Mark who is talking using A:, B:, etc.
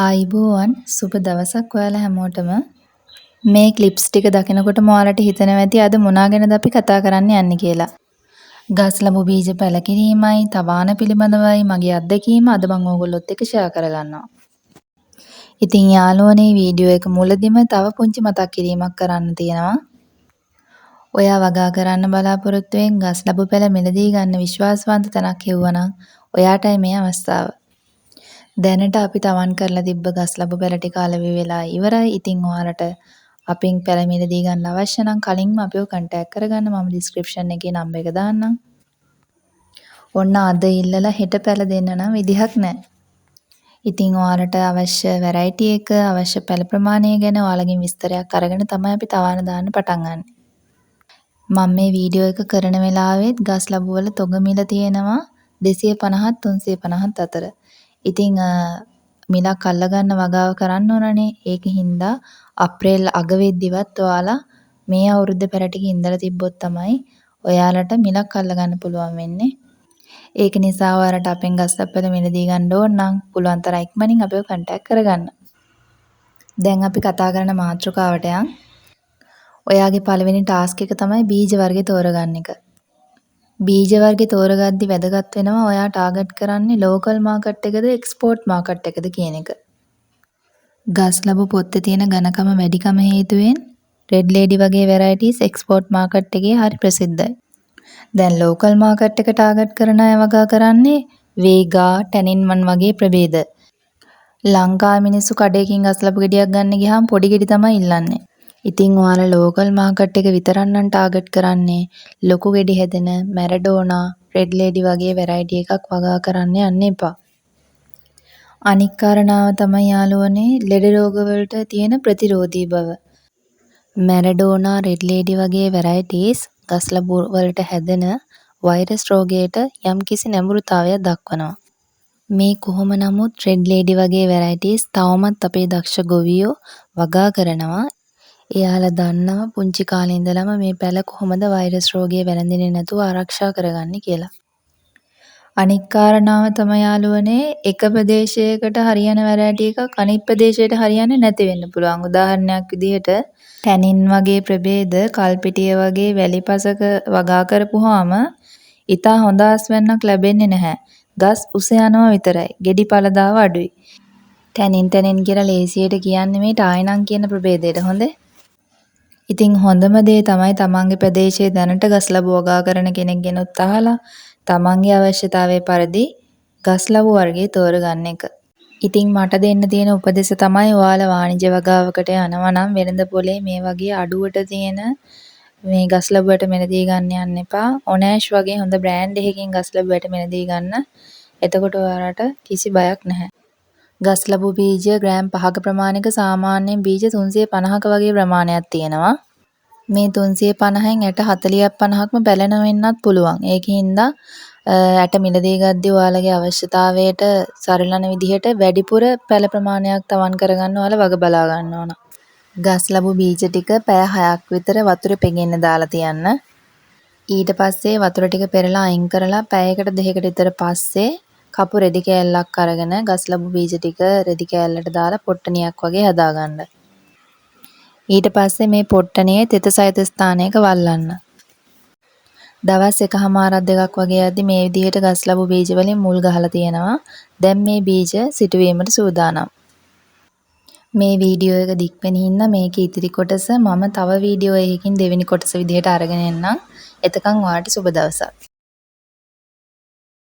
A: ආයිබෝවන් සුබ දවසක් ඔයාලා හැමෝටම මේ ක්ලිප්ස් ටික දකිනකොටම ඔයාලට හිතෙනවා ඇති අද මොනා ගැනද අපි කතා කරන්න යන්නේ කියලා. ගස් ලැබු බීජ පැලකිරීමයි, තවාන පිළිබඳවයි මගේ අත්දැකීම අද මම ඕගොල්ලොත් එක්ක ෂෙයා කරගන්නවා. ඉතින් යාළුවනේ වීඩියෝ එක මුලදිම තව පුංචි මතක් කිරීමක් කරන්න තියෙනවා. ඔයා වගා කරන්න බලාපොරොත්තු වෙන ගස් ලැබු පැල මිලදී ගන්න විශ්වාසවන්ත තැනක් හෙව්වනම් ඔයාටයි මේ අවස්ථාව. දැනට අපි තවන් කරලා තිබ්බ ගස් ලැබු පැල ටික අලෙවි වෙලා ඉවරයි. ඉතින් ඔයාලට අපෙන් පැල මිලදී ගන්න අවශ්‍ය නම් කලින්ම අපිව contact කරගන්න. මම description එකේ number එක දාන්නම්. ඔන්න අද ඉල්ලලා හෙට පැල දෙන්න නම් විදිහක් නැහැ. ඉතින් ඔයාලට අවශ්‍ය variety එක, අවශ්‍ය පැල ප්‍රමාණය ගැන ඔයාලගෙන් විස්තරයක් අරගෙන තමයි අපි තවාන දාන්න පටන් ගන්න. මම මේ වීඩියෝ එක කරන වෙලාවෙත් ගස් ලැබු වල තොග මිල තියෙනවා 250 350 අතර. ඉතින් මිලක් අල්ලගන්න වගාව කරන්න ඕනනේ. ඒකින්ද අප්‍රේල් අග වෙද්දිවත් ඔයාලා මේ අවුරුද්ද පැල ටික ඉඳලා තිබ්බොත් තමයි ඔයාලට මිලක් අල්ලගන්න පුළුවන් වෙන්නේ. ඒක නිසා ඔයාලට අපෙන් ගස් ලැබු මිලදී ගන්න ඕන නම් පුළුවන් තරම් ඉක්මනින් අපිව contact කරගන්න. දැන් අපි කතා කරන මාතෘකාවට යන්. ඔයාගේ පළවෙනි ටාස්ක් එක තමයි බීජ වර්ග තෝරගන්න එක. බීජ වර්ග තෝරගද්දි වැදගත් වෙනවා ඔයා ටාගට් කරන්නේ ලෝකල් මාකට් එකද එක්ස්පෝර්ට් මාකට් එකද කියන එක. ගස් ලැබු පොත්තේ තියෙන ඝනකම වැඩිකම හේතුවෙන් රෙඩ් ලේඩි වගේ වෙරයිටිස් එක්ස්පෝර්ට් මාකට් එකේ හරි ප්‍රසිද්ධයි. දැන් ලෝකල් මාකට් එක ටාගට් කරන අය වගා කරන්නේ වේගා, ටැනින් 1 වගේ ප්‍රභේද. ලංකාවේ මිනිස්සු කඩේකින් ගස් ලැබු ගෙඩියක් ගන්න ගියාම පොඩි ගෙඩි තමයි ඉල්ලන්නේ. ඉතින් ඔයාලා ලෝකල් මාකට් එක විතරක් නම් ටාගට් කරන්නේ ලොකු ගෙඩි හැදෙන මැරඩෝනා, රෙඩ් ලේඩි වගේ වෙරයිටි එකක් වගා කරන්න යන්න එපා. අනික් කාරණාව තමයි යාළුවනේ ලෙඩ රෝග වලට තියෙන ප්‍රතිරෝධී බව. මැරඩෝනා, රෙඩ් ලේඩි වගේ වෙරයිටිස් ගස් ලැබු වලට හැදෙන වෛරස් රෝගයට යම්කිසි නැඹුරුතාවයක් දක්වනවා. මේ කොහොම නමුත් රෙඩ් ලේඩි වගේ වෙරයිටිස් තවමත් අපේ දක්ෂ ගොවියෝ වගා කරනවා. එයාලා දන්නවා පුංචි කාලේ ඉඳලම මේ පැල කොහොමද වෛරස් රෝගය වැළඳෙන්නේ නැතුව ආරක්ෂා කරගන්නේ කියලා. අනික් කාරණාව තමයි යාළුවනේ එක ප්‍රදේශයකට හරියන වැරෑටි එකක් අනිත් ප්‍රදේශයට හරියන්නේ නැති වෙන්න පුළුවන්. උදාහරණයක් විදිහට ටැනින් වගේ ප්‍රභේද කල්පිටිය වගේ වැලිපසක වගා කරපුවාම ඉතා හොඳ ආස්වැන්නක් ලැබෙන්නේ නැහැ. ගස් උස යනවා විතරයි. ගෙඩි පළදාව අඩුයි. ටැනින් කියලා ලේසියට කියන්නේ මේ ටායිනන් කියන ප්‍රභේදයට හොඳේ. ඉතින් හොඳම දේ තමයි තමන්ගේ ප්‍රදේශයේ දැනට ගස් ලැබු වගා කරන කෙනෙක් ගෙනුත් අහලා තමන්ගේ අවශ්‍යතාවය පරිදි ගස් ලැබු වර්ගය තෝරගන්න එක. ඉතින් මට දෙන්න තියෙන උපදෙස තමයි ඔයාලා වාණිජ වගාවකට යනවා නම් වෙළඳ පොලේ මේ වගේ අඩුවට තියෙන මේ ගස් ලැබුවට මිලදී ගන්න යන්න එපා. ඔනෑෂ් වගේ හොඳ බ්‍රෑන්ඩ් එකකින් ගස් ලැබුවට මිලදී ගන්න. එතකොට ඔයාලට කිසි බයක් නැහැ. ගස් ලැබු බීජ ග්‍රෑම් 5ක ප්‍රමාණයක සාමාන්‍යයෙන් බීජ 350ක වගේ ප්‍රමාණයක් තියෙනවා. මේ 350න් ඇට 40ක් 50ක්ම පැලෙන වෙන්නත් පුළුවන්. ඒකින්ද ඇට මිලදී ගද්දී ඔයාලගේ අවශ්‍යතාවයට සරිලන විදිහට වැඩිපුර පැල ප්‍රමාණයක් තවන් කරගන්න ඔයාලා වග බලා ගන්න ඕන. ගස් ලැබු බීජ ටික පැය 6ක් විතර වතුර පෙගෙන්න දාලා තියන්න. ඊට පස්සේ වතුර ටික පෙරලා අයින් කරලා පැයකට දෙකකට විතර පස්සේ කපු රෙදි කෑල්ලක් අරගෙන ගස් ලැබු බීජ ටික රෙදි කෑල්ලට දාලා පොට්ටනියක් වගේ හදාගන්න. ඊට පස්සේ මේ පොට්ටනියේ තෙත සහිත ස්ථානයක වල්ලන්න. දවස් 1මාරක් දෙකක් වගේ යද්දි මේ විදිහට ගස් ලැබු බීජ වලින් මුල් ගහලා තියෙනවා. දැන් මේ බීජ සිටුවීමට සූදානම්. මේ වීඩියෝ එක දික් වෙන හින්දා මේකේ ඉතිරි කොටස මම තව වීඩියෝ එකකින් දෙවෙනි කොටස විදිහට අරගෙන එන්නම්. එතකන් ඔයාලට සුබ දවසක්.